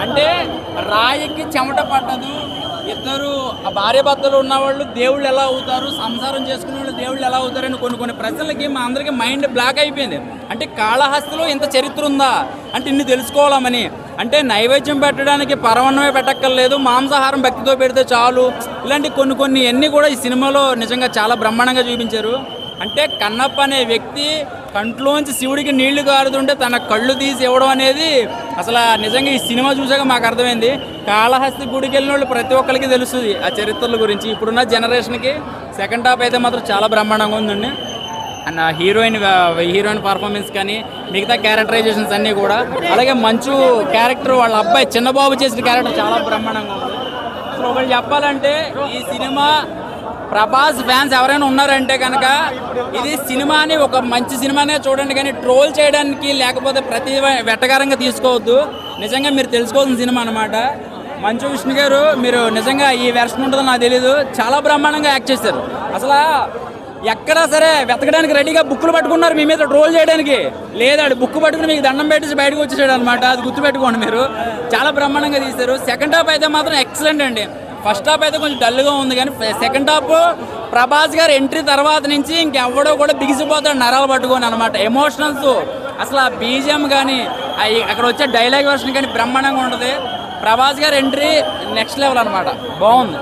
అంటే రాయికి చెమట పట్టదు. ఇద్దరు భార్య భర్తలు ఉన్నవాళ్ళు దేవుళ్ళు ఎలా అవుతారు, సంసారం చేసుకునే వాళ్ళు దేవుళ్ళు ఎలా అవుతారని కొన్ని ప్రశ్నలకి మా అందరికీ మైండ్ బ్లాక్ అయిపోయింది. అంటే కాళహస్తిలో ఇంత చరిత్ర ఉందా అంటే ఇన్ని తెలుసుకోవాలని. అంటే నైవేద్యం పెట్టడానికి పరవన్నమే పెట్టక్కర్లేదు, మాంసాహారం భక్తితో పెడితే చాలు. ఇలాంటి కొన్ని అన్నీ కూడా ఈ సినిమాలో నిజంగా చాలా బ్రహ్మాండంగా చూపించారు. అంటే కన్నప్ప అనే వ్యక్తి కంట్లోంచి శివుడికి నీళ్లు కారుతుంటే తన కళ్ళు తీసి ఇవ్వడం అనేది అసలు నిజంగా ఈ సినిమా చూసాక మాకు అర్థమైంది. కాళహస్తి గుడికి వెళ్ళిన వాళ్ళు ప్రతి ఒక్కరికి తెలుస్తుంది ఆ చరిత్రల గురించి. ఇప్పుడున్న జనరేషన్కి సెకండ్ హాఫ్ అయితే మాత్రం చాలా బ్రహ్మాండంగా ఉందండి. అండ్ హీరోయిన్ పర్ఫార్మెన్స్ కానీ మిగతా క్యారెక్టరైజేషన్స్ అన్నీ కూడా, అలాగే మంచు క్యారెక్టర్ వాళ్ళ అబ్బాయి చిన్నబాబు చేసిన క్యారెక్టర్ చాలా బ్రహ్మాండంగా ఉంది. అసలు ఒకటి చెప్పాలంటే ఈ సినిమా ప్రభాస్ ఫ్యాన్స్ ఎవరైనా ఉన్నారంటే కనుక ఇది సినిమాని ఒక మంచి సినిమానే చూడండి, కానీ ట్రోల్ చేయడానికి లేకపోతే ప్రతి వెట్టకారంగా తీసుకోవద్దు. నిజంగా మీరు తెలుసుకోవాల్సిన సినిమా అనమాట. మంచు విష్ణు గారు మీరు నిజంగా ఈ వెర్షన్ ఉంటుందో నాకు తెలీదు, చాలా బ్రహ్మాండంగా యాక్ట్ చేశారు. అసలు ఎక్కడా సరే వెతకడానికి రెడీగా బుక్కులు పట్టుకున్నారు మీ మీద ట్రోల్ చేయడానికి, లేదాడు బుక్ పట్టుకుని మీకు దండం పెట్టేసి బయటకు వచ్చేసాడు అనమాట. అది గుర్తుపెట్టుకోండి మీరు. చాలా బ్రహ్మాండంగా తీశారు. సెకండ్ హాఫ్ అయితే మాత్రం ఎక్సలెంట్ అండి. ఫస్ట్ హాఫ్ అయితే కొంచెం డల్గా ఉంది, కానీ సెకండ్ హాఫ్ ప్రభాస్ గారు ఎంట్రీ తర్వాత నుంచి ఇంకెవ్వడో కూడా బిగిసిపోతాడు నరాలు పట్టుకొని అనమాట. ఎమోషనల్స్ అసలు ఆ బీజిఎం కానీ అక్కడ వచ్చే డైలాగ్ వర్షన్ కానీ బ్రహ్మాండంగా ఉంటుంది. ప్రభాస్ గారు ఎంట్రీ నెక్స్ట్ లెవెల్ అనమాట. బాగుంది.